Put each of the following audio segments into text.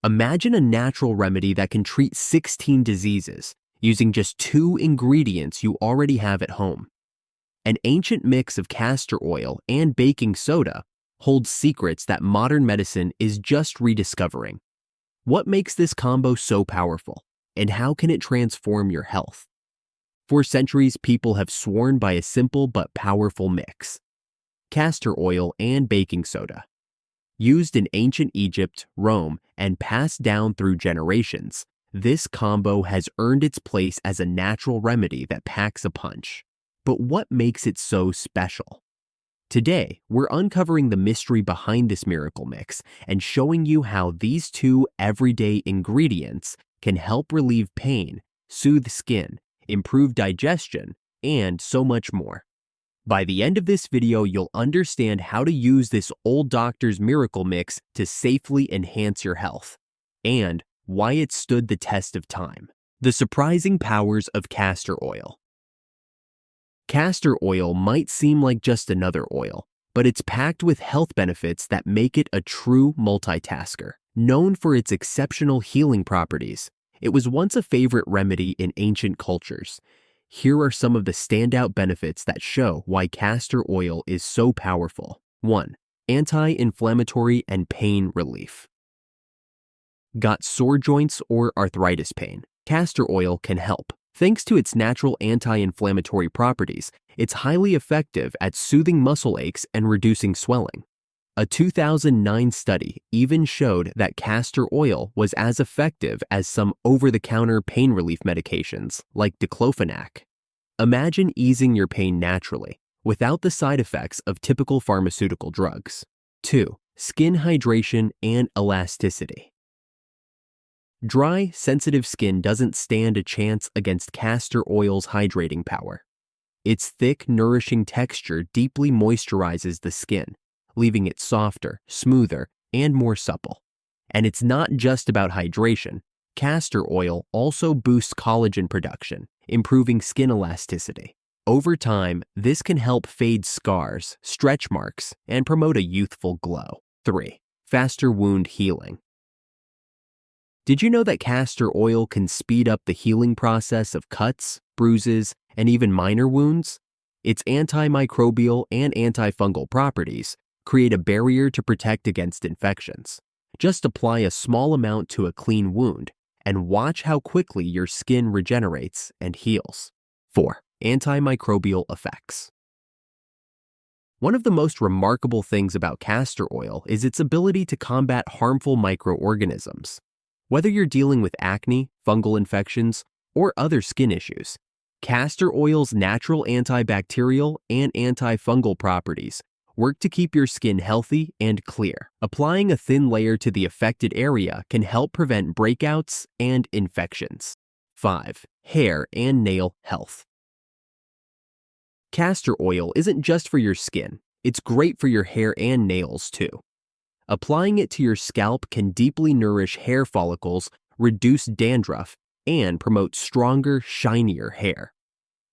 Imagine a natural remedy that can treat 16 diseases using just 2 ingredients you already have at home. An ancient mix of castor oil and baking soda holds secrets that modern medicine is just rediscovering. What makes this combo so powerful, and how can it transform your health? For centuries, people have sworn by a simple but powerful mix: castor oil and baking soda. Used in ancient Egypt, Rome, and passed down through generations, this combo has earned its place as a natural remedy that packs a punch. But what makes it so special? Today, we're uncovering the mystery behind this miracle mix and showing you how these 2 everyday ingredients can help relieve pain, soothe skin, improve digestion, and so much more. By the end of this video, you'll understand how to use this old doctor's miracle mix to safely enhance your health, and why it stood the test of time. The surprising powers of castor oil. Castor oil might seem like just another oil, but it's packed with health benefits that make it a true multitasker. Known for its exceptional healing properties, it was once a favorite remedy in ancient cultures. Here are some of the standout benefits that show why castor oil is so powerful. 1. Anti-inflammatory and pain relief. Got sore joints or arthritis pain? Castor oil can help. Thanks to its natural anti-inflammatory properties, it's highly effective at soothing muscle aches and reducing swelling. A 2009 study even showed that castor oil was as effective as some over-the-counter pain relief medications like diclofenac. Imagine easing your pain naturally, without the side effects of typical pharmaceutical drugs. 2. Skin hydration and elasticity. Dry, sensitive skin doesn't stand a chance against castor oil's hydrating power. Its thick, nourishing texture deeply moisturizes the skin, leaving it softer, smoother, and more supple. And it's not just about hydration. Castor oil also boosts collagen production, improving skin elasticity. Over time, this can help fade scars, stretch marks, and promote a youthful glow. 3. Faster wound healing. Did you know that castor oil can speed up the healing process of cuts, bruises, and even minor wounds? Its antimicrobial and antifungal properties create a barrier to protect against infections. Just apply a small amount to a clean wound and watch how quickly your skin regenerates and heals. 4. Antimicrobial effects. One of the most remarkable things about castor oil is its ability to combat harmful microorganisms. Whether you're dealing with acne, fungal infections, or other skin issues, castor oil's natural antibacterial and antifungal properties work to keep your skin healthy and clear. Applying a thin layer to the affected area can help prevent breakouts and infections. 5. Hair and nail health. Castor oil isn't just for your skin, it's great for your hair and nails too. Applying it to your scalp can deeply nourish hair follicles, reduce dandruff, and promote stronger, shinier hair.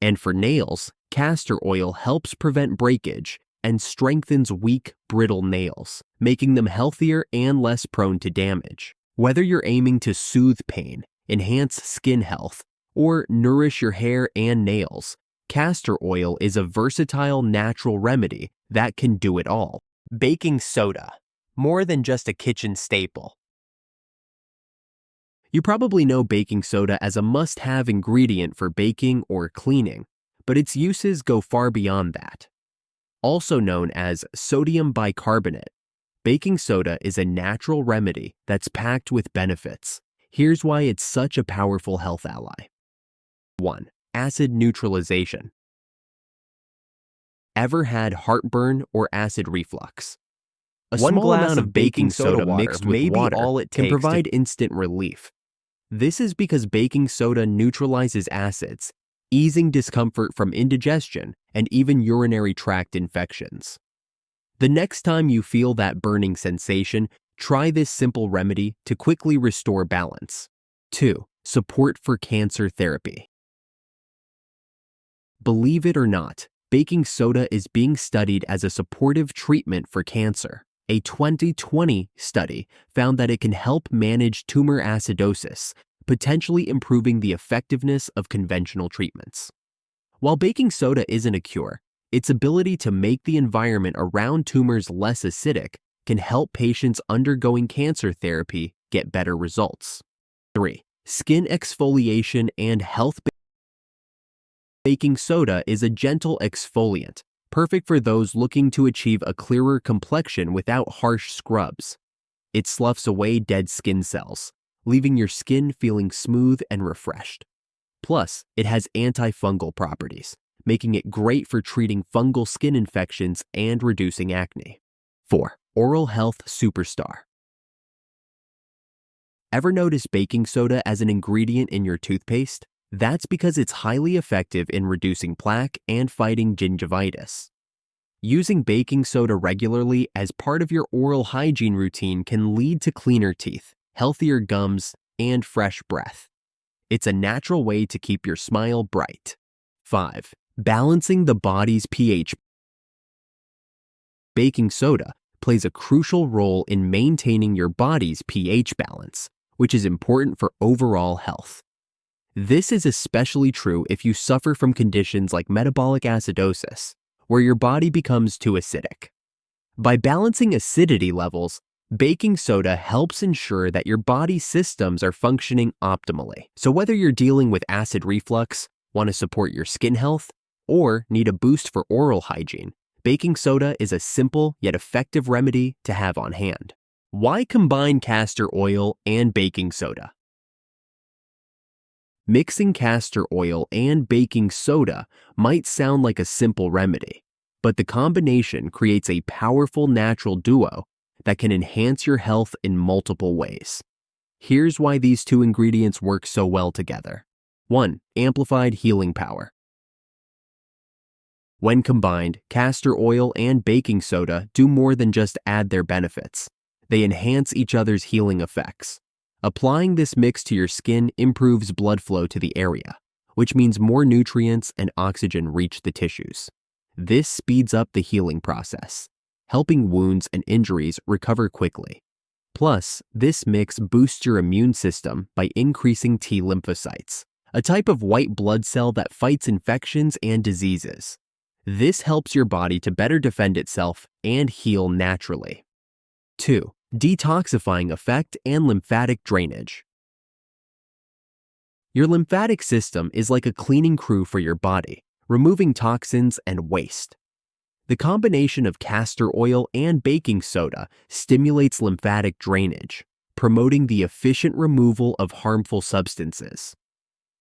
And for nails, castor oil helps prevent breakage and strengthens weak, brittle nails, making them healthier and less prone to damage. Whether you're aiming to soothe pain, enhance skin health, or nourish your hair and nails, castor oil is a versatile natural remedy that can do it all. Baking soda. More than just a kitchen staple. You probably know baking soda as a must-have ingredient for baking or cleaning, but its uses go far beyond that. Also known as sodium bicarbonate, baking soda is a natural remedy that's packed with benefits. Here's why it's such a powerful health ally. 1. Acid neutralization. Ever had heartburn or acid reflux? A small amount of baking soda mixed with water all it can provide instant relief. This is because baking soda neutralizes acids, easing discomfort from indigestion and even urinary tract infections. The next time you feel that burning sensation, try this simple remedy to quickly restore balance. 2. Support for cancer therapy. Believe it or not, baking soda is being studied as a supportive treatment for cancer. A 2020 study found that it can help manage tumor acidosis, potentially improving the effectiveness of conventional treatments. While baking soda isn't a cure, its ability to make the environment around tumors less acidic can help patients undergoing cancer therapy get better results. 3. Skin exfoliation and health. Baking soda is a gentle exfoliant, perfect for those looking to achieve a clearer complexion without harsh scrubs. It sloughs away dead skin cells, leaving your skin feeling smooth and refreshed. Plus, it has antifungal properties, making it great for treating fungal skin infections and reducing acne. 4. Oral health superstar. Ever notice baking soda as an ingredient in your toothpaste? That's because it's highly effective in reducing plaque and fighting gingivitis. Using baking soda regularly as part of your oral hygiene routine can lead to cleaner teeth, healthier gums, and fresh breath. It's a natural way to keep your smile bright. 5. Balancing the body's pH. Baking soda plays a crucial role in maintaining your body's pH balance, which is important for overall health. This is especially true if you suffer from conditions like metabolic acidosis, where your body becomes too acidic. By balancing acidity levels, baking soda helps ensure that your body's systems are functioning optimally. So whether you're dealing with acid reflux, want to support your skin health, or need a boost for oral hygiene, baking soda is a simple yet effective remedy to have on hand. Why combine castor oil and baking soda? Mixing castor oil and baking soda might sound like a simple remedy, but the combination creates a powerful natural duo that can enhance your health in multiple ways. Here's why these two ingredients work so well together. 1. Amplified healing power. When combined, castor oil and baking soda do more than just add their benefits. They enhance each other's healing effects. Applying this mix to your skin improves blood flow to the area, which means more nutrients and oxygen reach the tissues. This speeds up the healing process, helping wounds and injuries recover quickly. Plus, this mix boosts your immune system by increasing T lymphocytes, a type of white blood cell that fights infections and diseases. This helps your body to better defend itself and heal naturally. 2. Detoxifying effect and lymphatic drainage. Your lymphatic system is like a cleaning crew for your body, removing toxins and waste. The combination of castor oil and baking soda stimulates lymphatic drainage, promoting the efficient removal of harmful substances.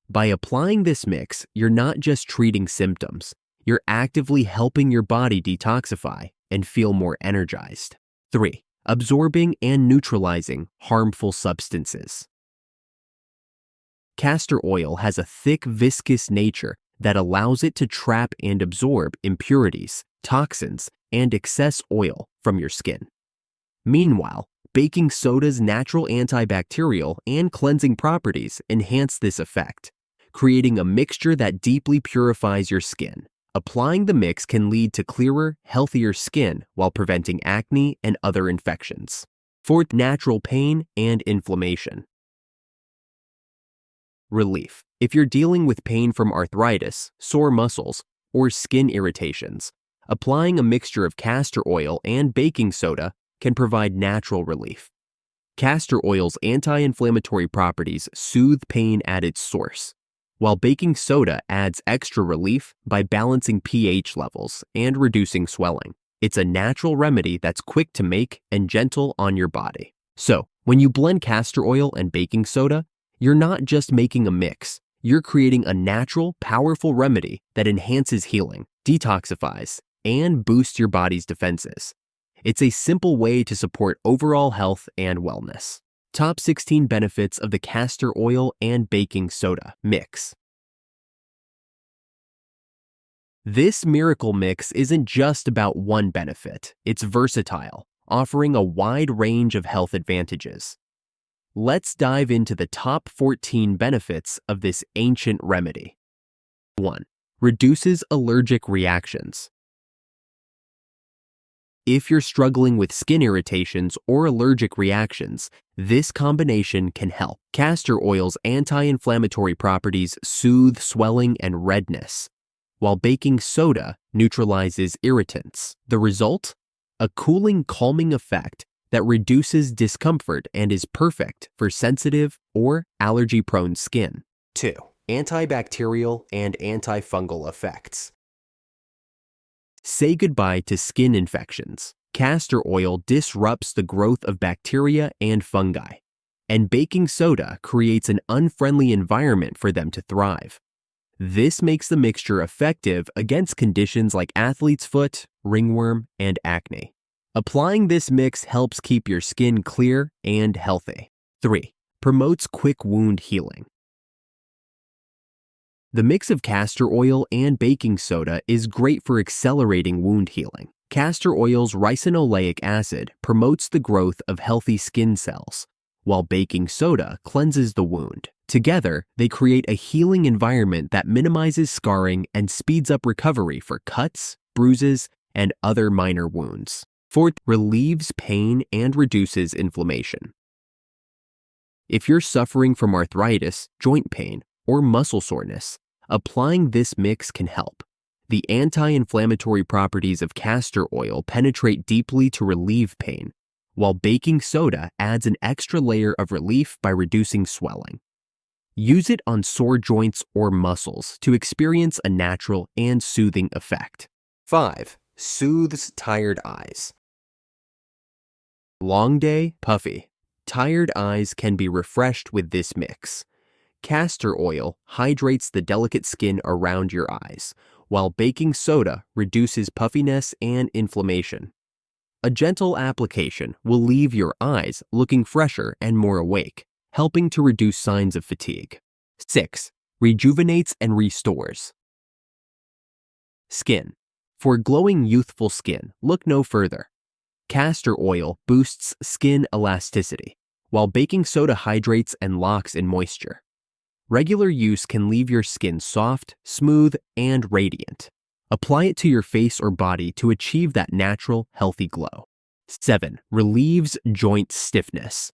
By applying this mix, you're not just treating symptoms, you're actively helping your body detoxify and feel more energized. 3. Absorbing and neutralizing harmful substances. Castor oil has a thick, viscous nature that allows it to trap and absorb impurities, toxins, and excess oil from your skin. Meanwhile, baking soda's natural antibacterial and cleansing properties enhance this effect, creating a mixture that deeply purifies your skin. Applying the mix can lead to clearer, healthier skin while preventing acne and other infections. 4. Natural pain and inflammation. Relief. If you're dealing with pain from arthritis, sore muscles, or skin irritations, applying a mixture of castor oil and baking soda can provide natural relief. Castor oil's anti-inflammatory properties soothe pain at its source, while baking soda adds extra relief by balancing pH levels and reducing swelling. It's a natural remedy that's quick to make and gentle on your body. So, when you blend castor oil and baking soda, you're not just making a mix, you're creating a natural, powerful remedy that enhances healing, detoxifies, and boosts your body's defenses. It's a simple way to support overall health and wellness. Top 16 benefits of the castor oil and baking soda mix. This miracle mix isn't just about one benefit, it's versatile, offering a wide range of health advantages. Let's dive into the top 14 benefits of this ancient remedy. 1. Reduces allergic reactions. If you're struggling with skin irritations or allergic reactions, this combination can help. Castor oil's anti-inflammatory properties soothe swelling and redness, while baking soda neutralizes irritants. The result? A cooling, calming effect that reduces discomfort and is perfect for sensitive or allergy-prone skin. 2. Antibacterial and antifungal effects. Say goodbye to skin infections. Castor oil disrupts the growth of bacteria and fungi, and baking soda creates an unfriendly environment for them to thrive. This makes the mixture effective against conditions like athlete's foot, ringworm, and acne. Applying this mix helps keep your skin clear and healthy. 3. Promotes quick wound healing. The mix of castor oil and baking soda is great for accelerating wound healing. Castor oil's ricinoleic acid promotes the growth of healthy skin cells, while baking soda cleanses the wound. Together, they create a healing environment that minimizes scarring and speeds up recovery for cuts, bruises, and other minor wounds. 4. Relieves pain and reduces inflammation. If you're suffering from arthritis, joint pain, or muscle soreness, applying this mix can help. The anti-inflammatory properties of castor oil penetrate deeply to relieve pain, while baking soda adds an extra layer of relief by reducing swelling. Use it on sore joints or muscles to experience a natural and soothing effect. 5. Soothes tired eyes. Long day, puffy. Tired eyes can be refreshed with this mix. Castor oil hydrates the delicate skin around your eyes, while baking soda reduces puffiness and inflammation. A gentle application will leave your eyes looking fresher and more awake, helping to reduce signs of fatigue. 6. Rejuvenates and restores. Skin. For glowing youthful skin, look no further. Castor oil boosts skin elasticity, while baking soda hydrates and locks in moisture. Regular use can leave your skin soft, smooth, and radiant. Apply it to your face or body to achieve that natural, healthy glow. 7. Relieves joint stiffness.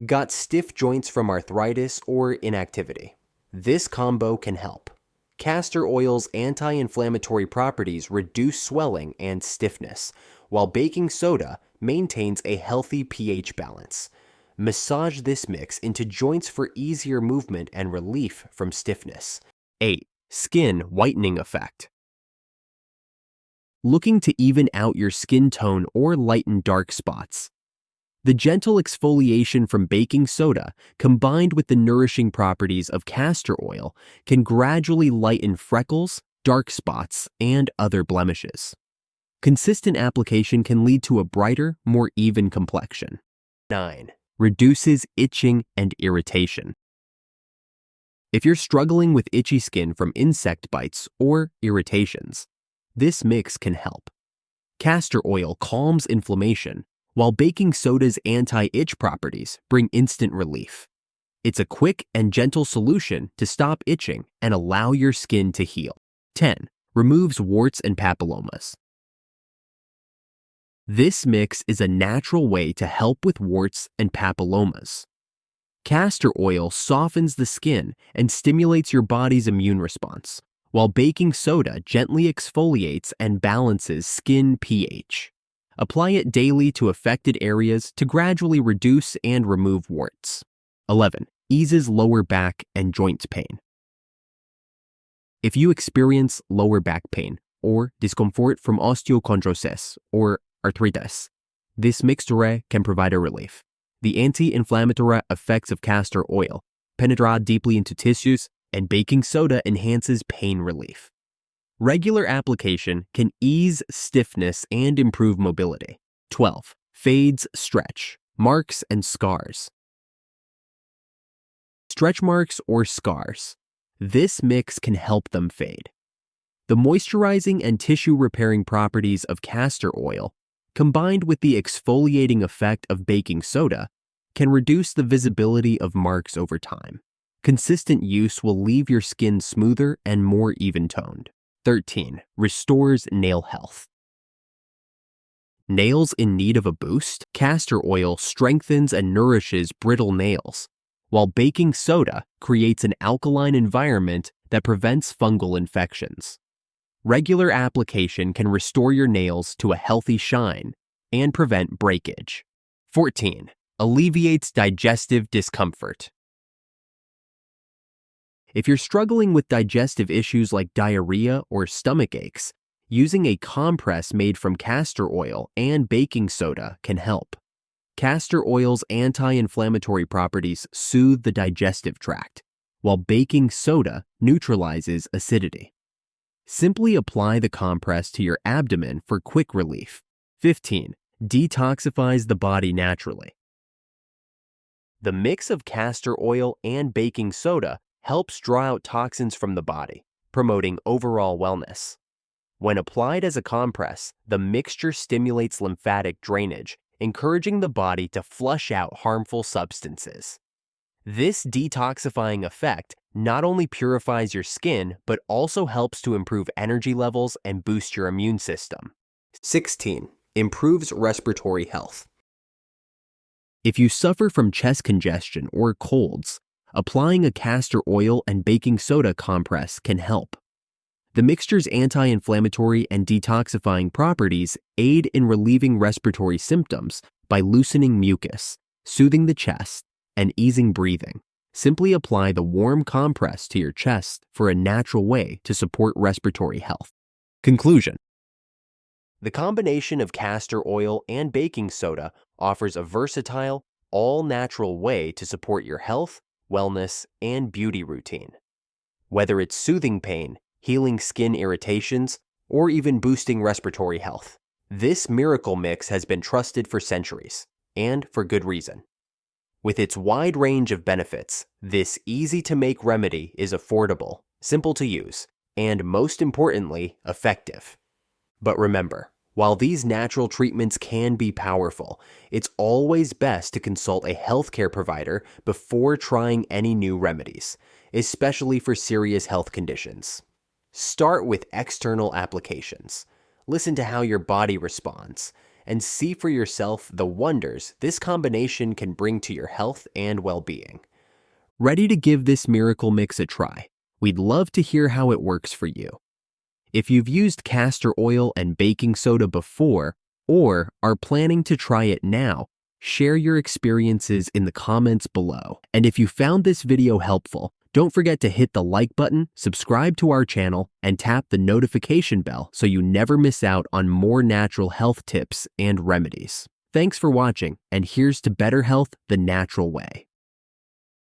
Got stiff joints from arthritis or inactivity? This combo can help. Castor oil's anti-inflammatory properties reduce swelling and stiffness, while baking soda maintains a healthy pH balance. Massage this mix into joints for easier movement and relief from stiffness. 8. Skin whitening effect. Looking to even out your skin tone or lighten dark spots? The gentle exfoliation from baking soda, combined with the nourishing properties of castor oil, can gradually lighten freckles, dark spots, and other blemishes. Consistent application can lead to a brighter, more even complexion. 9. Reduces itching and irritation. If you're struggling with itchy skin from insect bites or irritations, this mix can help. Castor oil calms inflammation, while baking soda's anti-itch properties bring instant relief. It's a quick and gentle solution to stop itching and allow your skin to heal. 10. Removes warts and papillomas. This mix is a natural way to help with warts and papillomas. Castor oil softens the skin and stimulates your body's immune response, while baking soda gently exfoliates and balances skin pH. Apply it daily to affected areas to gradually reduce and remove warts. 11. Eases lower back and joint pain. If you experience lower back pain or discomfort from osteochondrosis or arthritis, this mixture can provide a relief. The anti-inflammatory effects of castor oil penetrate deeply into tissues, and baking soda enhances pain relief. Regular application can ease stiffness and improve mobility. 12. Fades stretch, marks and scars. Stretch marks or scars. This mix can help them fade. The moisturizing and tissue repairing properties of castor oil, combined with the exfoliating effect of baking soda, can reduce the visibility of marks over time. Consistent use will leave your skin smoother and more even-toned. 13. Restores nail health. Nails in need of a boost? Castor oil strengthens and nourishes brittle nails, while baking soda creates an alkaline environment that prevents fungal infections. Regular application can restore your nails to a healthy shine and prevent breakage. 14. Alleviates digestive discomfort. If you're struggling with digestive issues like diarrhea or stomach aches, using a compress made from castor oil and baking soda can help. Castor oil's anti-inflammatory properties soothe the digestive tract, while baking soda neutralizes acidity. Simply apply the compress to your abdomen for quick relief. 15. Detoxifies the body naturally. The mix of castor oil and baking soda helps draw out toxins from the body, promoting overall wellness. When applied as a compress, the mixture stimulates lymphatic drainage, encouraging the body to flush out harmful substances. This detoxifying effect not only purifies your skin, but also helps to improve energy levels and boost your immune system. 16. Improves respiratory health. If you suffer from chest congestion or colds, applying a castor oil and baking soda compress can help. The mixture's anti-inflammatory and detoxifying properties aid in relieving respiratory symptoms by loosening mucus, soothing the chest, and easing breathing. Simply apply the warm compress to your chest for a natural way to support respiratory health. Conclusion. The combination of castor oil and baking soda offers a versatile, all-natural way to support your health, wellness, and beauty routine. Whether it's soothing pain, healing skin irritations, or even boosting respiratory health, this miracle mix has been trusted for centuries, and for good reason. With its wide range of benefits, this easy-to-make remedy is affordable, simple to use, and most importantly, effective. But remember, while these natural treatments can be powerful, it's always best to consult a healthcare provider before trying any new remedies, especially for serious health conditions. Start with external applications. Listen to how your body responds, and see for yourself the wonders this combination can bring to your health and well-being. Ready to give this miracle mix a try? We'd love to hear how it works for you. If you've used castor oil and baking soda before, or are planning to try it now, share your experiences in the comments below. And if you found this video helpful, don't forget to hit the like button, subscribe to our channel, and tap the notification bell so you never miss out on more natural health tips and remedies. Thanks for watching, and here's to better health the natural way.